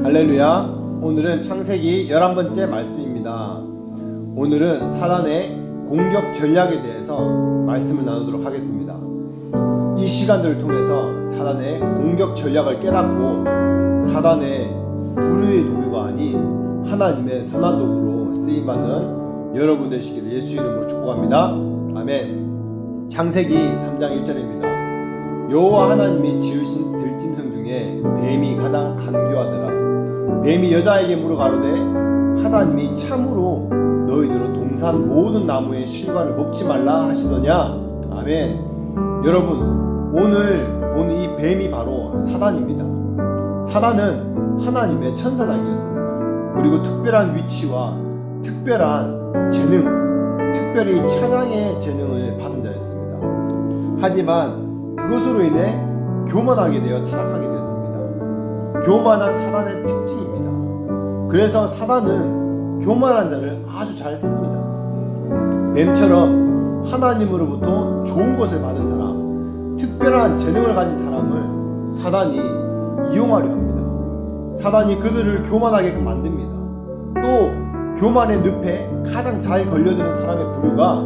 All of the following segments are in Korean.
할렐루야. 오늘은 창세기 11번째 말씀입니다. 오늘은 사단의 공격 전략에 대해서 말씀을 나누도록 하겠습니다. 이 시간들을 통해서 사단의 공격 전략을 깨닫고 사단의 불의의 도구가 아닌 하나님의 선한 도구로 쓰임받는 여러분 되시기를 예수 이름으로 축복합니다. 아멘. 창세기 3장 1절입니다. 여호와 하나님이 지으신 들짐승 중에 뱀이 가장 간교하더라. 뱀이 여자에게 물어 가로되 하나님이 참으로 너희들로 동산 모든 나무의 실과를 먹지 말라 하시더냐. 아멘. 여러분, 오늘 본 이 뱀이 바로 사단입니다. 사단은 하나님의 천사장이었습니다. 그리고 특별한 위치와 특별한 재능, 특별히 찬양의 재능을 받은 자였습니다. 하지만 그것으로 인해 교만하게 되어 타락하게 되었습니다. 교만한 사단의 특징입니다. 그래서 사단은 교만한 자를 아주 잘 씁니다. 뱀처럼 하나님으로부터 좋은 것을 받은 사람, 특별한 재능을 가진 사람을 사단이 이용하려 합니다. 사단이 그들을 교만하게끔 만듭니다. 또 교만의 늪에 가장 잘 걸려드는 사람의 부류가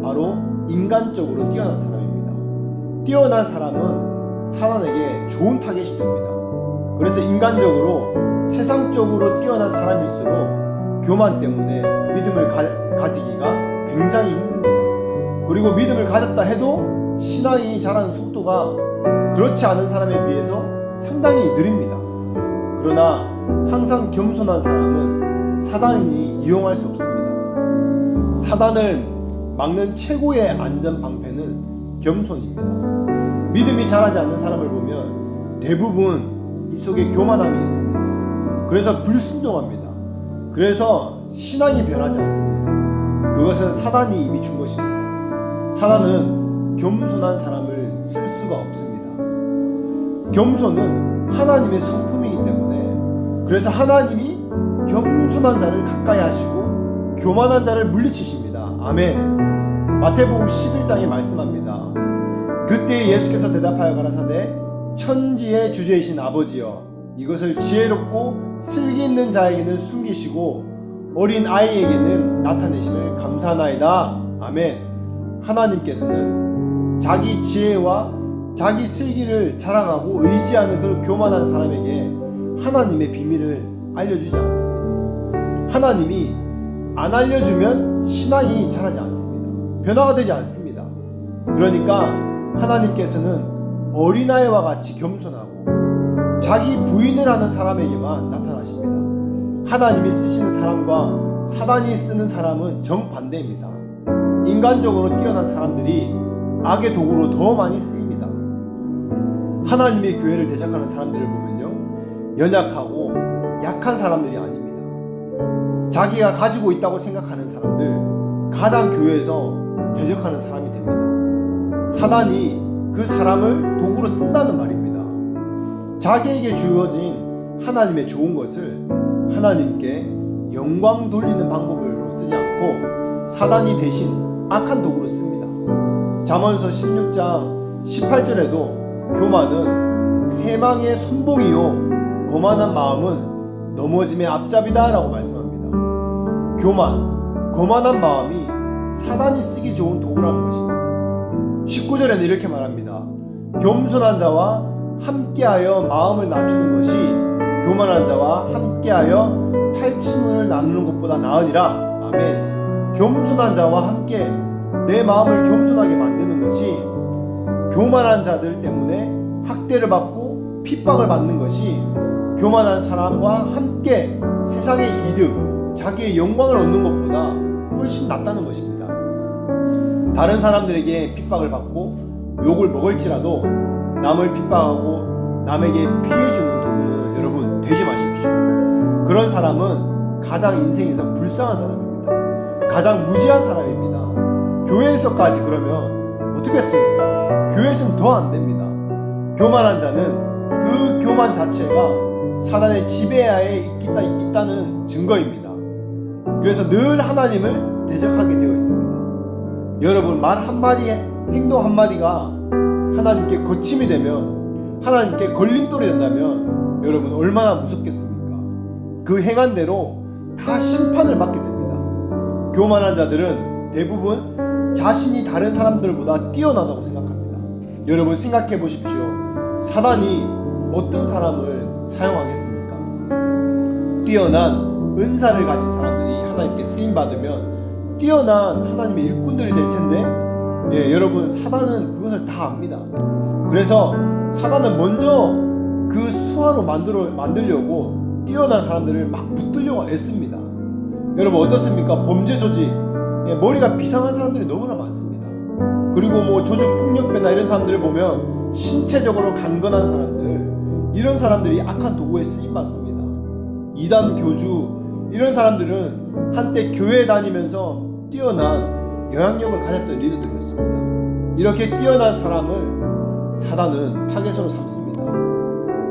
바로 인간적으로 뛰어난 사람입니다. 뛰어난 사람은 사단에게 좋은 타겟이 됩니다. 그래서 인간적으로 세상적으로 뛰어난 사람일수록 교만 때문에 믿음을 가지기가 굉장히 힘듭니다. 그리고 믿음을 가졌다 해도 신앙이 자라는 속도가 그렇지 않은 사람에 비해서 상당히 느립니다. 그러나 항상 겸손한 사람은 사단이 이용할 수 없습니다. 사단을 막는 최고의 안전 방패는 겸손입니다. 믿음이 자라지 않는 사람을 보면 대부분 이 속에 교만함이 있습니다. 그래서 불순종합니다. 그래서 신앙이 변하지 않습니다. 그것은 사단이 이미 준 것입니다. 사단은 겸손한 사람을 쓸 수가 없습니다. 겸손은 하나님의 성품이기 때문에 그래서 하나님이 겸손한 자를 가까이 하시고 교만한 자를 물리치십니다. 아멘. 마태복음 11장에 말씀합니다. 그때 예수께서 대답하여 가라사대 천지의 주제이신 아버지여 이것을 지혜롭고 슬기 있는 자에게는 숨기시고 어린 아이에게는 나타내심을 감사하나이다. 아멘. 하나님께서는 자기 지혜와 자기 슬기를 자랑하고 의지하는 그 교만한 사람에게 하나님의 비밀을 알려주지 않습니다. 하나님이 안 알려주면 신앙이 자라지 않습니다. 변화가 되지 않습니다. 그러니까 하나님께서는 어린아이와 같이 겸손하고 자기 부인을 하는 사람에게만 나타나십니다. 하나님이 쓰시는 사람과 사단이 쓰는 사람은 정반대입니다. 인간적으로 뛰어난 사람들이 악의 도구로 더 많이 쓰입니다. 하나님의 교회를 대적하는 사람들을 보면요, 연약하고 약한 사람들이 아닙니다. 자기가 가지고 있다고 생각하는 사람들, 가장 교회에서 대적하는 사람이 됩니다. 사단이 그 사람을 도구로 쓴다는 말입니다. 자기에게 주어진 하나님의 좋은 것을 하나님께 영광 돌리는 방법으로 쓰지 않고 사단이 대신 악한 도구로 씁니다. 잠언서 16장 18절에도 교만은 패망의 선봉이요 거만한 마음은 넘어짐의 앞잡이다 라고 말씀합니다. 교만, 거만한 마음이 사단이 쓰기 좋은 도구라는 것입니다. 19절에는 이렇게 말합니다. 겸손한 자와 함께하여 마음을 낮추는 것이 교만한 자와 함께하여 탈취물을 나누는 것보다 나으니라. 아멘. 겸손한 자와 함께 내 마음을 겸손하게 만드는 것이 교만한 자들 때문에 학대를 받고 핍박을 받는 것이 교만한 사람과 함께 세상의 이득, 자기의 영광을 얻는 것보다 훨씬 낫다는 것입니다. 다른 사람들에게 핍박을 받고 욕을 먹을지라도 남을 핍박하고 남에게 피해주는 도구는 여러분 되지 마십시오. 그런 사람은 가장 인생에서 불쌍한 사람입니다. 가장 무지한 사람입니다. 교회에서까지 그러면 어떻겠습니까? 교회에서는 더 안 됩니다. 교만한 자는 그 교만 자체가 사단의 지배하에 있다는 증거입니다. 그래서 늘 하나님을 대적하게 되어 있습니다. 여러분, 말 한마디, 행동 한마디가 하나님께 거침이 되면, 하나님께 걸림돌이 된다면 여러분 얼마나 무섭겠습니까? 그 행한 대로 다 심판을 받게 됩니다. 교만한 자들은 대부분 자신이 다른 사람들보다 뛰어나다고 생각합니다. 여러분 생각해 보십시오. 사단이 어떤 사람을 사용하겠습니까? 뛰어난 은사를 가진 사람들이 하나님께 쓰임받으면 뛰어난 하나님의 일꾼들이 될 텐데, 여러분 사단은 그것을 다 압니다. 그래서 사단은 먼저 그 수하로 만들려고 뛰어난 사람들을 막 붙들려고 애씁니다. 여러분 어떻습니까? 범죄 조직, 머리가 비상한 사람들이 너무나 많습니다. 그리고 뭐 조직폭력배나 이런 사람들을 보면 신체적으로 강건한 사람들, 이런 사람들이 악한 도구에 쓰임받습니다. 이단 교주, 이런 사람들은 한때 교회에 다니면서 뛰어난 영향력을 가졌던 리더들이었습니다. 이렇게 뛰어난 사람을 사단은 타겟으로 삼습니다.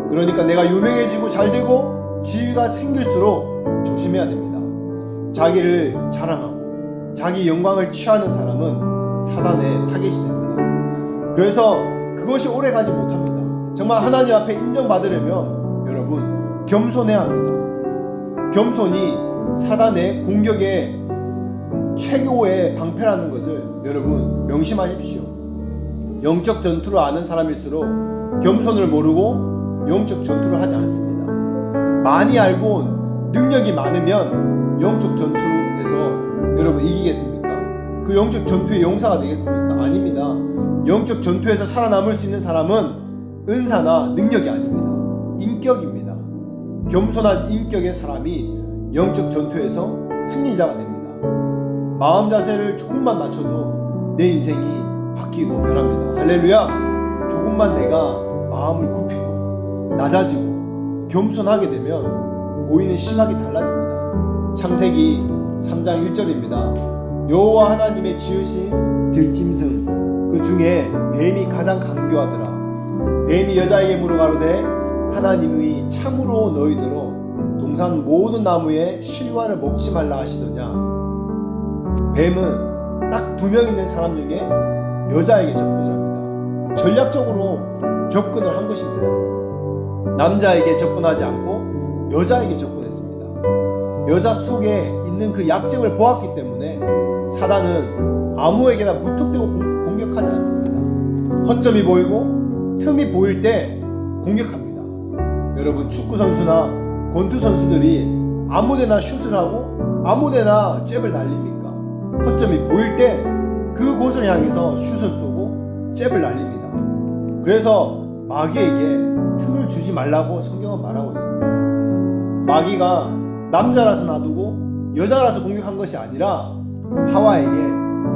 그러니까 내가 유명해지고 잘되고 지위가 생길수록 조심해야 됩니다. 자기를 자랑하고 자기 영광을 취하는 사람은 사단의 타겟이 됩니다. 그래서 그것이 오래가지 못합니다. 정말 하나님 앞에 인정받으려면 여러분 겸손해야 합니다. 겸손이 사단의 공격의 최고의 방패라는 것을 여러분 명심하십시오. 영적 전투를 아는 사람일수록 겸손을 모르고 영적 전투를 하지 않습니다. 많이 알고 능력이 많으면 영적 전투에서 여러분 이기겠습니까? 그 영적 전투의 용사가 되겠습니까? 아닙니다. 영적 전투에서 살아남을 수 있는 사람은 은사나 능력이 아닙니다. 인격입니다. 겸손한 인격의 사람이 영적 전투에서 승리자가 됩니다. 마음 자세를 조금만 낮춰도 내 인생이 바뀌고 변합니다. 할렐루야! 조금만 내가 마음을 굽히고 낮아지고 겸손하게 되면 보이는 시각이 달라집니다. 창세기 3장 1절입니다. 여호와 하나님의 지으신 들짐승 그 중에 뱀이 가장 강교하더라. 뱀이 여자에게 물어가로되 하나님이 참으로 너희더러 동산 모든 나무의 실과를 먹지 말라 하시더냐. 뱀은 딱 2명 있는 사람 중에 여자에게 접근을 합니다. 전략적으로 접근을 한 것입니다. 남자에게 접근하지 않고 여자에게 접근했습니다. 여자 속에 있는 그 약점을 보았기 때문에 사단은 아무에게나 무턱대고 공격하지 않습니다. 허점이 보이고 틈이 보일 때 공격합니다. 여러분 축구 선수나 권투 선수들이 아무데나 슛을 하고 아무데나 잽을 날립니까? 허점이 보일 때 그곳을 향해서 슛을 쏘고 잽을 날립니다. 그래서 마귀에게 틈을 주지 말라고 성경은 말하고 있습니다. 마귀가 남자라서 놔두고 여자라서 공격한 것이 아니라 하와에게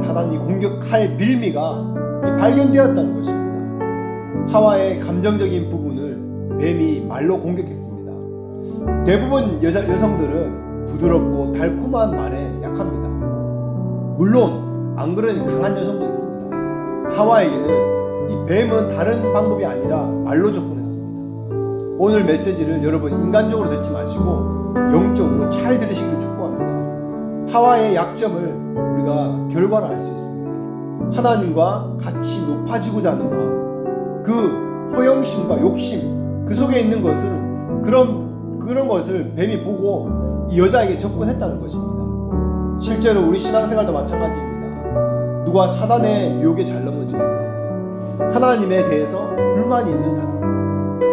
사단이 공격할 빌미가 발견되었다는 것입니다. 하와의 감정적인 부분을 뱀이 말로 공격했습니다. 대부분 여성들은 부드럽고 달콤한 말에 약합니다. 물론 안 그런 강한 여성도 있습니다. 하와에게는 이 뱀은 다른 방법이 아니라 말로 접근했습니다. 오늘 메시지를 여러분 인간적으로 듣지 마시고 영적으로 잘 들으시기를 축복합니다. 하와의 약점을 우리가 결과로 알 수 있습니다. 하나님과 같이 높아지고자 하는 마음, 그 허영심과 욕심, 그 속에 있는 것을 그런 것을 뱀이 보고 이 여자에게 접근했다는 것입니다. 실제로 우리 신앙생활도 마찬가지입니다. 누가 사단의 유혹에 잘 넘어집니까? 하나님에 대해서 불만이 있는 사람,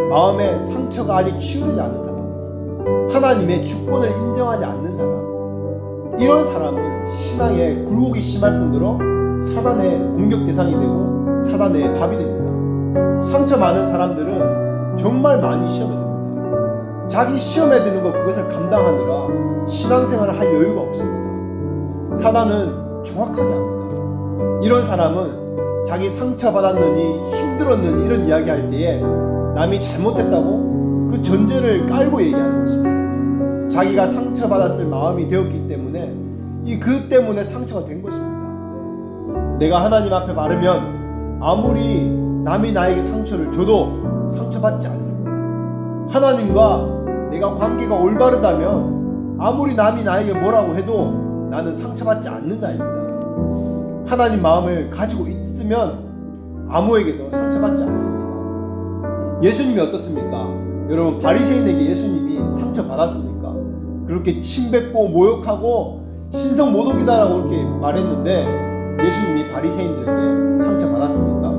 마음에 상처가 아직 치유되지 않은 사람, 하나님의 주권을 인정하지 않는 사람, 이런 사람은 신앙에 굴곡이 심할 뿐더러 사단의 공격 대상이 되고 사단의 밥이 됩니다. 상처 많은 사람들은 정말 많이 시험에 듭니다. 자기 시험에 드는 것 그것을 감당하느라 신앙생활을 할 여유가 없습니다. 사단은 정확하게 합니다. 이런 사람은 자기 상처받았느니 힘들었느니 이런 이야기할 때에 남이 잘못했다고 그 전제를 깔고 얘기하는 것입니다. 자기가 상처받았을 마음이 되었기 때문에 그 때문에 상처가 된 것입니다. 내가 하나님 앞에 바르면 아무리 남이 나에게 상처를 줘도 상처받지 않습니다. 하나님과 내가 관계가 올바르다면 아무리 남이 나에게 뭐라고 해도 나는 상처받지 않는 자입니다. 하나님 마음을 가지고 있으면 아무에게도 상처받지 않습니다. 예수님이 어떻습니까? 여러분 바리새인에게 예수님이 상처받았습니까? 그렇게 침뱉고 모욕하고 신성 모독이다라고 그렇게 말했는데 예수님이 바리새인들에게 상처 받았습니까?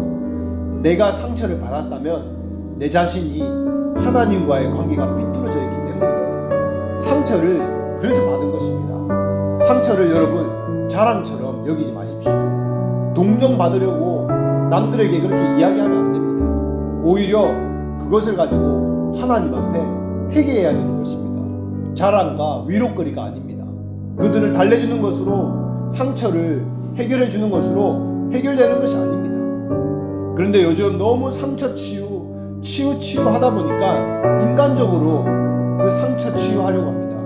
내가 상처를 받았다면 내 자신이 하나님과의 관계가 삐뚤어져 있기 때문입니다. 상처를 그래서 받은 것입니다. 상처를 여러분 자랑처럼 여기지 마십시오. 동정받으려고 남들에게 그렇게 이야기하면 안 됩니다. 오히려 그것을 가지고 하나님 앞에 회개해야 되는 것입니다. 자랑과 위로거리가 아닙니다. 그들을 달래주는 것으로 상처를 해결해 주는 것으로 해결되는 것이 아닙니다. 그런데 요즘 너무 상처 치유 하다 보니까 인간적으로 그 상처 치유하려고 합니다.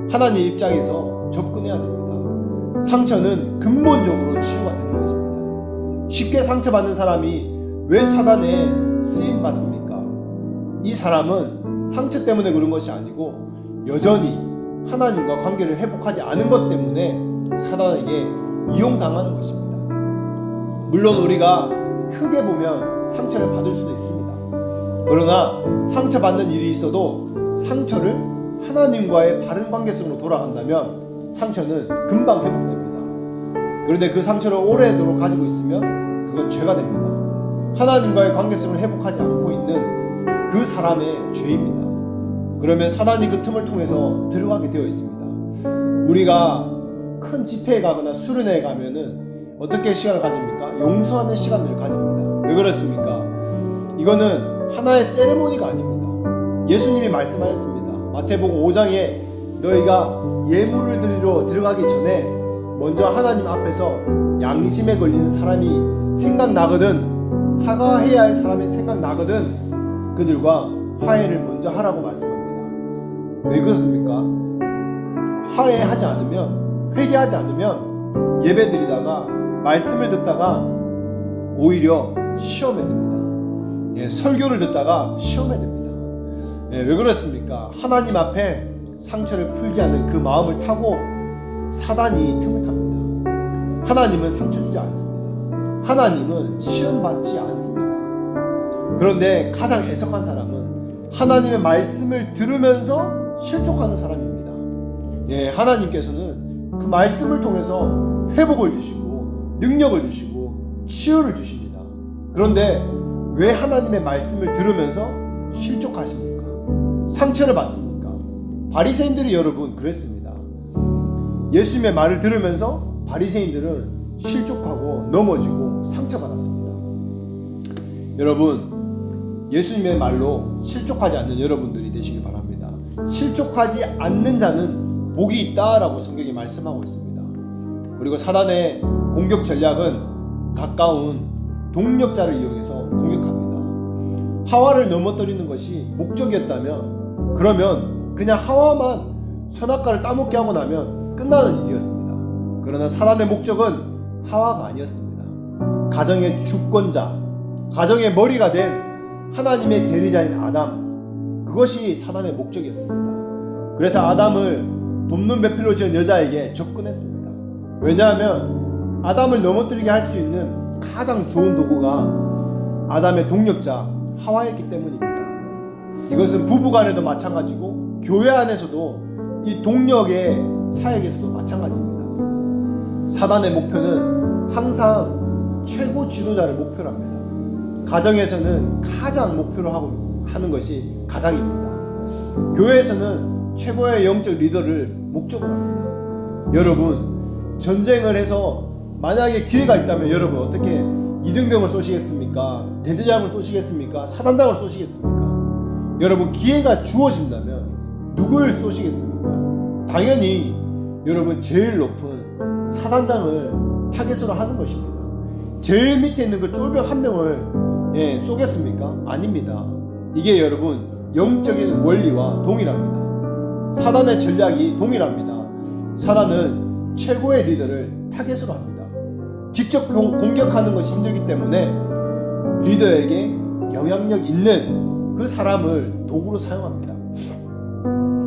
하나님 입장에서 접근해야 됩니다. 상처는 근본적으로 치유가 되는 것입니다. 쉽게 상처받는 사람이 왜 사단에 쓰임 받습니까? 이 사람은 상처 때문에 그런 것이 아니고 여전히 하나님과 관계를 회복하지 않은 것 때문에 사단에게 이용당하는 것입니다. 물론 우리가 크게 보면 상처를 받을 수도 있습니다. 그러나 상처받는 일이 있어도 상처를 하나님과의 바른 관계 속으로 돌아간다면 상처는 금방 회복됩니다. 그런데 그 상처를 오래도록 가지고 있으면 그건 죄가 됩니다. 하나님과의 관계 속을 회복하지 않고 있는 그 사람의 죄입니다. 그러면 사단이 그 틈을 통해서 들어가게 되어 있습니다. 우리가 큰 집회에 가거나 수련회에 가면은 어떻게 시간을 가집니까? 용서하는 시간들을 가집니다. 왜 그렇습니까? 이거는 하나의 세레모니가 아닙니다. 예수님이 말씀하셨습니다. 마태복음 5장에 너희가 예물을 드리러 들어가기 전에 먼저 하나님 앞에서 양심에 걸리는 사람이 생각나거든, 사과해야 할 사람이 생각나거든 그들과 화해를 먼저 하라고 말씀합니다. 왜 그렇습니까? 화해하지 않으면, 회개하지 않으면 예배 드리다가 말씀을 듣다가 오히려 시험에 듭니다. 설교를 듣다가 시험에 듭니다. 왜 그렇습니까? 하나님 앞에 상처를 풀지 않는 그 마음을 타고 사단이 틈을 탑니다. 하나님은 상처 주지 않습니다. 하나님은 시험 받지 않습니다. 그런데 가장 애석한 사람은 하나님의 말씀을 들으면서 실족하는 사람입니다. 하나님께서는 그 말씀을 통해서 회복을 주시고 능력을 주시고 치유를 주십니다. 그런데 왜 하나님의 말씀을 들으면서 실족하십니까? 상처를 받습니까? 바리새인들이 여러분 그랬습니다. 예수님의 말을 들으면서 바리새인들은 실족하고 넘어지고 상처받았습니다. 여러분, 예수님의 말로 실족하지 않는 여러분들이 되시길 바랍니다. 실족하지 않는 자는 복이 있다라고 성경이 말씀하고 있습니다. 그리고 사단의 공격 전략은 가까운 동력자를 이용해서 공격합니다. 하와를 넘어뜨리는 것이 목적이었다면 그러면 그냥 하와만 선악과를 따먹게 하고 나면 끝나는 일이었습니다. 그러나 사단의 목적은 하와가 아니었습니다. 가정의 주권자, 가정의 머리가 된 하나님의 대리자인 아담, 그것이 사단의 목적이었습니다. 그래서 아담을 돕는 배필로 지은 여자에게 접근했습니다. 왜냐하면 아담을 넘어뜨리게 할 수 있는 가장 좋은 도구가 아담의 동력자 하와였기 때문입니다. 이것은 부부간에도 마찬가지고 교회 안에서도 이 동력의 사역에서도 마찬가지입니다. 사단의 목표는 항상 최고 지도자를 목표로 합니다. 가정에서는 가장 목표로 하는 것이 가장입니다. 교회에서는 최고의 영적 리더를 목적으로 합니다. 여러분, 전쟁을 해서 만약에 기회가 있다면 여러분 어떻게 이등병을 쏘시겠습니까? 대대장을 쏘시겠습니까? 사단장을 쏘시겠습니까? 여러분, 기회가 주어진다면 누굴 쏘시겠습니까? 당연히 여러분 제일 높은 사단장을 타겟으로 하는 것입니다. 제일 밑에 있는 그 쫄병 한 명을 쏘겠습니까? 아닙니다. 이게 여러분 영적인 원리와 동일합니다. 사단의 전략이 동일합니다. 사단은 최고의 리더를 타겟으로 합니다. 직접 공격하는 것이 힘들기 때문에 리더에게 영향력 있는 그 사람을 도구로 사용합니다.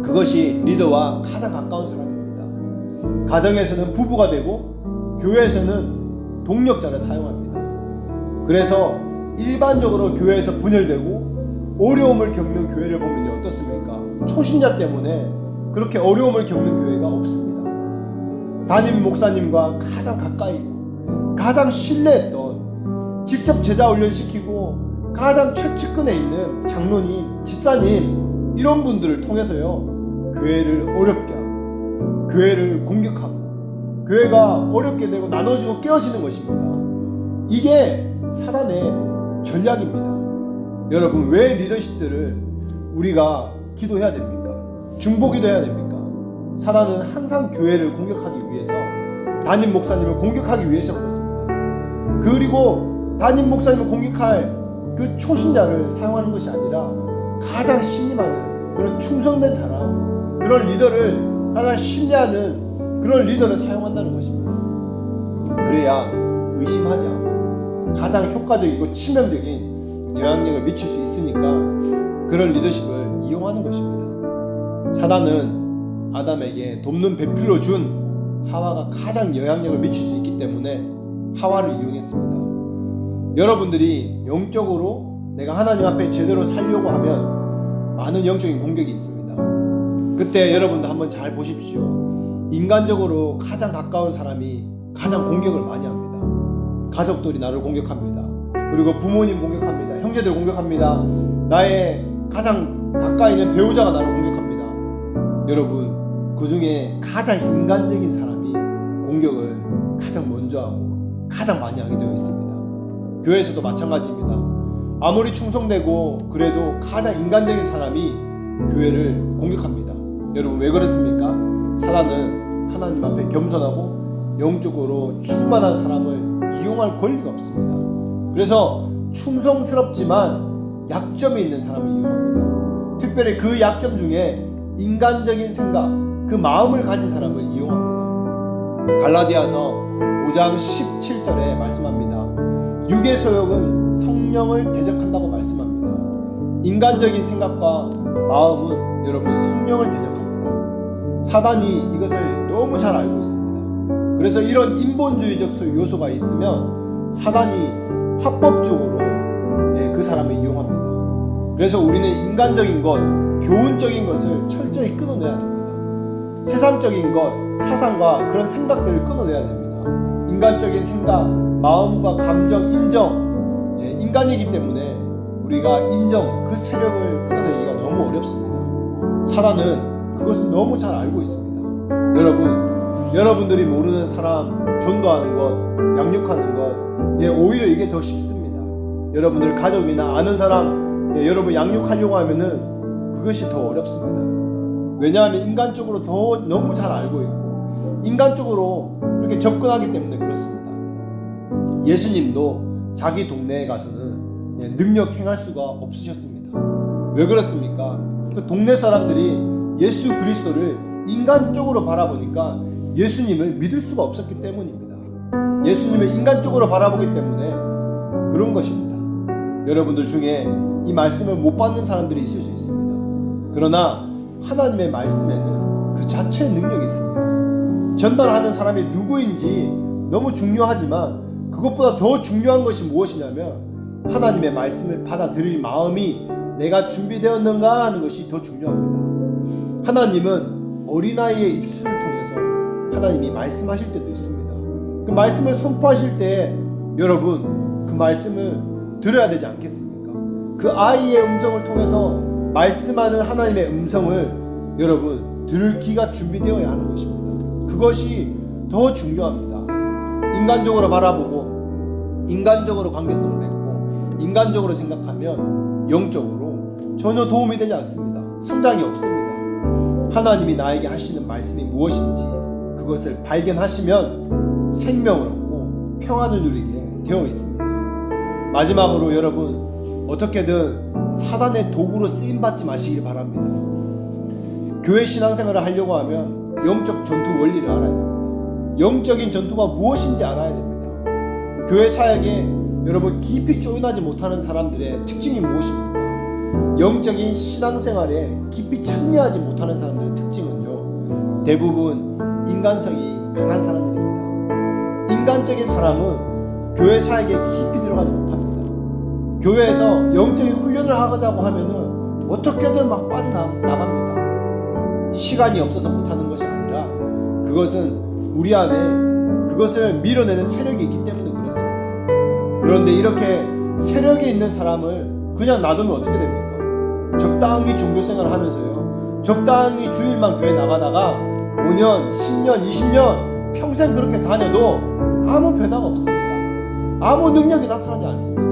그것이 리더와 가장 가까운 사람입니다. 가정에서는 부부가 되고 교회에서는 동력자를 사용합니다. 그래서 일반적으로 교회에서 분열되고 어려움을 겪는 교회를 보면 어떻습니까? 초신자 때문에 그렇게 어려움을 겪는 교회가 없습니다. 담임 목사님과 가장 가까이 있고 가장 신뢰했던, 직접 제자 훈련시키고 가장 최측근에 있는 장로님, 집사님, 이런 분들을 통해서요 교회를 어렵게 하고 교회를 공격하고 교회가 어렵게 되고 나눠지고 깨어지는 것입니다. 이게 사단의 전략입니다. 여러분, 왜 리더십들을 우리가 기도해야 됩니까? 중보기도해야 됩니까? 사단은 항상 교회를 공격하기 위해서, 담임 목사님을 공격하기 위해서 그렇습니다. 그리고 담임 목사님을 공격할 그 초신자를 사용하는 것이 아니라 가장 신임하는 그런 충성된 사람, 그런 리더를, 가장 신뢰하는 그런 리더를 사용한다는 것입니다. 그래야 의심하지 않고 가장 효과적이고 치명적인 영향력을 미칠 수 있으니까 그런 리더십을 이용하는 것입니다. 사단은 아담에게 돕는 배필로 준 하와가 가장 영향력을 미칠 수 있기 때문에 하와를 이용했습니다. 여러분들이 영적으로 내가 하나님 앞에 제대로 살려고 하면 많은 영적인 공격이 있습니다. 그때 여러분들 한번 잘 보십시오. 인간적으로 가장 가까운 사람이 가장 공격을 많이 합니다. 가족들이 나를 공격합니다. 그리고 부모님 공격합니다. 형제들 공격합니다. 나의 가장 가까이 있는 배우자가 나를 공격합니다. 여러분, 그 중에 가장 인간적인 사람이 공격을 가장 먼저 하고 가장 많이 하게 되어 있습니다. 교회에서도 마찬가지입니다. 아무리 충성되고 그래도 가장 인간적인 사람이 교회를 공격합니다. 여러분, 왜 그렇습니까? 사단은 하나님 앞에 겸손하고 영적으로 충만한 사람을 이용할 권리가 없습니다. 그래서 충성스럽지만 약점이 있는 사람을 이용합니다. 특별히 그 약점 중에 인간적인 생각, 그 마음을 가진 사람을 이용합니다. 갈라디아서 5장 17절에 말씀합니다. 육의 소욕은 성령을 대적한다고 말씀합니다. 인간적인 생각과 마음은 여러분 성령을 대적합니다. 사단이 이것을 너무 잘 알고 있습니다. 그래서 이런 인본주의적 요소가 있으면 사단이 합법적으로 그 사람을 이용합니다. 그래서 우리는 인간적인 것, 교훈적인 것을 철저히 끊어내야 됩니다. 세상적인 것, 사상과 그런 생각들을 끊어내야 됩니다. 인간적인 생각, 마음과 감정, 인정, 인간이기 때문에 우리가 인정, 그 세력을 끊어내기가 너무 어렵습니다. 사단은 그것을 너무 잘 알고 있습니다. 여러분들이 모르는 사람 전도하는 것, 양육하는 것, 오히려 이게 더 쉽습니다. 여러분들 가족이나 아는 사람, 여러분 양육하려고 하면은 그것이 더 어렵습니다. 왜냐하면 인간적으로 더 너무 잘 알고 있고 인간적으로 그렇게 접근하기 때문에 그렇습니다. 예수님도 자기 동네에 가서는 능력 행할 수가 없으셨습니다. 왜 그렇습니까? 그 동네 사람들이 예수 그리스도를 인간적으로 바라보니까 예수님을 믿을 수가 없었기 때문입니다. 예수님을 인간적으로 바라보기 때문에 그런 것입니다. 여러분들 중에 이 말씀을 못 받는 사람들이 있을 수 있습니다. 그러나 하나님의 말씀에는 그 자체의 능력이 있습니다. 전달하는 사람이 누구인지 너무 중요하지만 그것보다 더 중요한 것이 무엇이냐면 하나님의 말씀을 받아들일 마음이 내가 준비되었는가 하는 것이 더 중요합니다. 하나님은 어린아이의 입술을 통해서 하나님이 말씀하실 때도 있습니다. 그 말씀을 선포하실 때 여러분 그 말씀을 들어야 되지 않겠습니까? 그 아이의 음성을 통해서 말씀하는 하나님의 음성을 여러분 들을 귀가 준비되어야 하는 것입니다. 그것이 더 중요합니다. 인간적으로 바라보고 인간적으로 관계성을 맺고 인간적으로 생각하면 영적으로 전혀 도움이 되지 않습니다. 성장이 없습니다. 하나님이 나에게 하시는 말씀이 무엇인지 그것을 발견하시면 생명을 얻고 평안을 누리게 되어 있습니다. 마지막으로 여러분 어떻게든 사단의 도구로 쓰임받지 마시길 바랍니다. 교회 신앙생활을 하려고 하면 영적 전투 원리를 알아야 됩니다. 영적인 전투가 무엇인지 알아야 됩니다. 교회 사역에 여러분 깊이 조인하지 못하는 사람들의 특징이 무엇입니까? 영적인 신앙생활에 깊이 참여하지 못하는 사람들의 특징은요, 대부분 인간성이 강한 사람들입니다. 인간적인 사람은 교회 사역에 깊이 들어가지 못합니다. 교회에서 영적인 훈련을 하자고 하면은 어떻게든 막 빠져나갑니다. 시간이 없어서 못하는 것이 아니라 그것은 우리 안에 그것을 밀어내는 세력이 있기 때문에 그렇습니다. 그런데 이렇게 세력이 있는 사람을 그냥 놔두면 어떻게 됩니까? 적당히 종교생활을 하면서요, 적당히 주일만 교회 나가다가 5년, 10년, 20년 평생 그렇게 다녀도 아무 변화가 없습니다. 아무 능력이 나타나지 않습니다.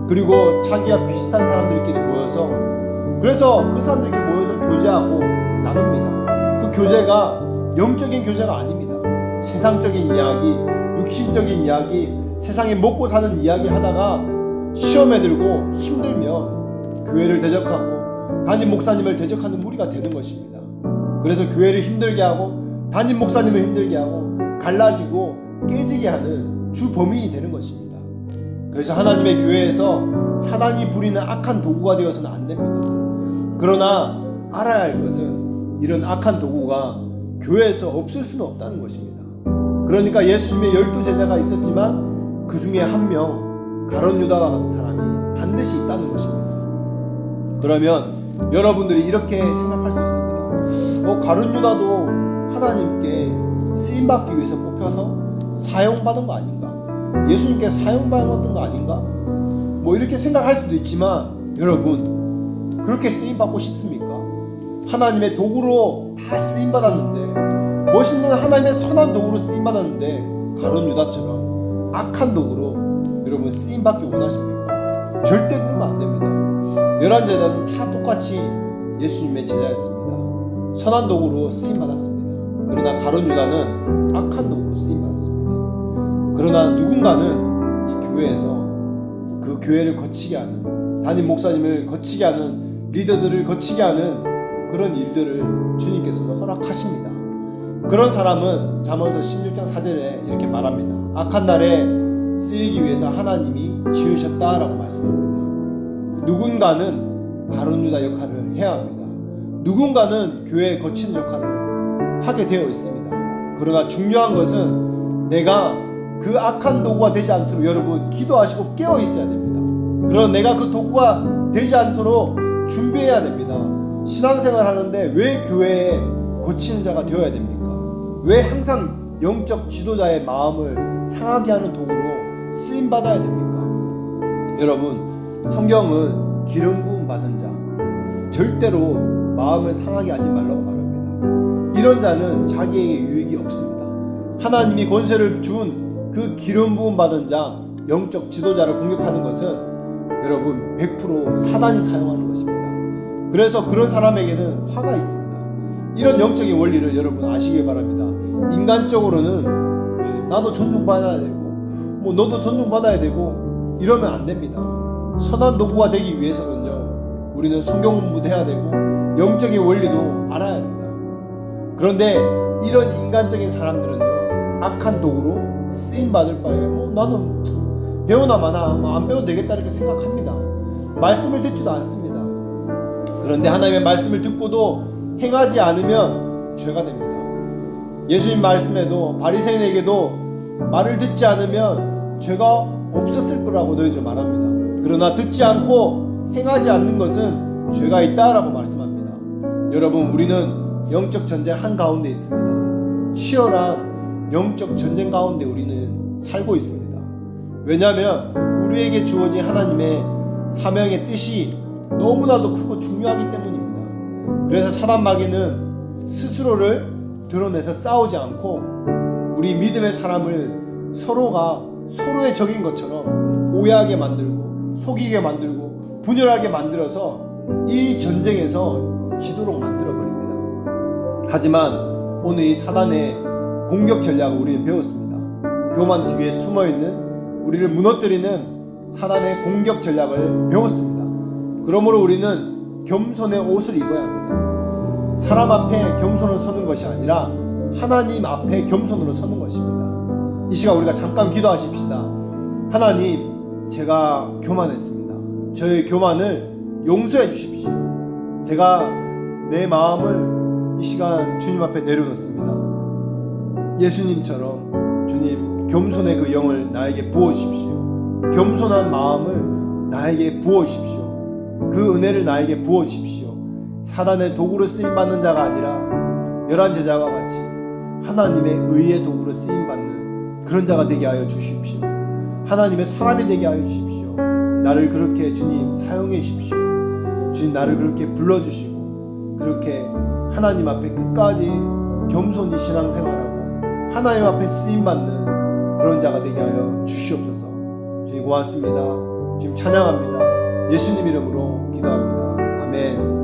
그리고 자기와 비슷한 사람들끼리 모여서, 그래서 그 사람들끼리 모여서 교제하고 나눕니다. 그 교제가 영적인 교제가 아닙니다. 세상적인 이야기, 육신적인 이야기, 세상에 먹고 사는 이야기 하다가 시험에 들고 힘들면 교회를 대적하고 담임 목사님을 대적하는 무리가 되는 것입니다. 그래서 교회를 힘들게 하고 담임 목사님을 힘들게 하고 갈라지고 깨지게 하는 주범인이 되는 것입니다. 그래서 하나님의 교회에서 사단이 부리는 악한 도구가 되어서는 안 됩니다. 그러나 알아야 할 것은 이런 악한 도구가 교회에서 없을 수는 없다는 것입니다. 그러니까 예수님의 12제자가 있었지만 그 중에 한 명, 가룟 유다와 같은 사람이 반드시 있다는 것입니다. 그러면 여러분들이 이렇게 생각할 수 있습니다. 가룟 유다도 하나님께 쓰임받기 위해서 뽑혀서 사용받은 거 아닌가? 예수님께 사용받은 거 아닌가? 이렇게 생각할 수도 있지만, 여러분, 그렇게 쓰임받고 싶습니까? 하나님의 도구로 다 쓰임받았는데, 멋있는 하나님의 선한 도구로 쓰임받았는데, 가룟 유다처럼 악한 도구로 여러분 쓰임받기 원하십니까? 절대 그러면 안 됩니다. 11제자는 다 똑같이 예수님의 제자였습니다. 선한 도구로 쓰임받았습니다. 그러나 가룟 유다는 악한 도구로 쓰임받았습니다. 그러나 누군가는 이 교회에서 그 교회를 거치게 하는, 담임 목사님을 거치게 하는, 리더들을 거치게 하는 그런 일들을 주님께서는 허락하십니다. 그런 사람은 잠언서 16장 4절에 이렇게 말합니다. 악한 날에 쓰이기 위해서 하나님이 지으셨다라고 말씀합니다. 누군가는 가룟 유다 역할을 해야 합니다. 누군가는 교회에 거치는 역할을 하게 되어 있습니다. 그러나 중요한 것은 내가 그 악한 도구가 되지 않도록 여러분 기도하시고 깨어 있어야 됩니다. 그러나 내가 그 도구가 되지 않도록 준비해야 됩니다. 신앙생활 하는데 왜 교회에 거치는 자가 되어야 됩니까? 왜 항상 영적 지도자의 마음을 상하게 하는 도구로 쓰임받아야 됩니까? 여러분, 성경은 기름 부음 받은 자, 절대로 마음을 상하게 하지 말라고 말합니다. 이런 자는 자기에게 유익이 없습니다. 하나님이 권세를 준 그 기름 부음 받은 자, 영적 지도자를 공격하는 것은 여러분 100% 사단이 사용하는 것입니다. 그래서 그런 사람에게는 화가 있습니다. 이런 영적인 원리를 여러분 아시기 바랍니다. 인간적으로는 나도 존중받아야 되고 너도 존중받아야 되고 이러면 안 됩니다. 선한 도구가 되기 위해서는요, 우리는 성경 공부도 해야 되고 영적인 원리도 알아야 합니다. 그런데 이런 인간적인 사람들은요, 악한 도구로 쓰임받을 바에 나는 배우나 마나 안 배워도 되겠다 이렇게 생각합니다. 말씀을 듣지도 않습니다. 그런데 하나님의 말씀을 듣고도 행하지 않으면 죄가 됩니다. 예수님 말씀에도 바리새인에게도 말을 듣지 않으면 죄가 없었을 거라고 너희들 말합니다. 그러나 듣지 않고 행하지 않는 것은 죄가 있다라고 말씀합니다. 여러분, 우리는 영적 전쟁 한가운데 있습니다. 치열한 영적 전쟁 가운데 우리는 살고 있습니다. 왜냐하면 우리에게 주어진 하나님의 사명의 뜻이 너무나도 크고 중요하기 때문입니다. 그래서 사단 마귀는 스스로를 드러내서 싸우지 않고 우리 믿음의 사람을 서로가 서로의 적인 것처럼 오해하게 만들고 속이게 만들고 분열하게 만들어서 이 전쟁에서 지도록 만들어버립니다. 하지만 오늘 이 사단의 공격 전략을 우리는 배웠습니다. 교만 뒤에 숨어있는 우리를 무너뜨리는 사단의 공격 전략을 배웠습니다. 그러므로 우리는 겸손의 옷을 입어야 합니다. 사람 앞에 겸손으로 서는 것이 아니라 하나님 앞에 겸손으로 서는 것입니다. 이 시간 우리가 잠깐 기도하십시다. 하나님, 제가 교만했습니다. 저의 교만을 용서해 주십시오. 제가 내 마음을 이 시간 주님 앞에 내려놓습니다. 예수님처럼 주님, 겸손의 그 영을 나에게 부어주십시오. 겸손한 마음을 나에게 부어주십시오. 그 은혜를 나에게 부어주십시오. 사단의 도구로 쓰임받는 자가 아니라 11제자와 같이 하나님의 의의 도구로 쓰임받는 그런 자가 되게 하여 주십시오. 하나님의 사람이 되게 하여 주십시오. 나를 그렇게 주님 사용해 주십시오. 주님 나를 그렇게 불러주시고 그렇게 하나님 앞에 끝까지 겸손히 신앙생활하고 하나님 앞에 쓰임받는 그런 자가 되게 하여 주시옵소서. 주님 고맙습니다. 지금 찬양합니다. 예수님 이름으로 기도합니다. 아멘.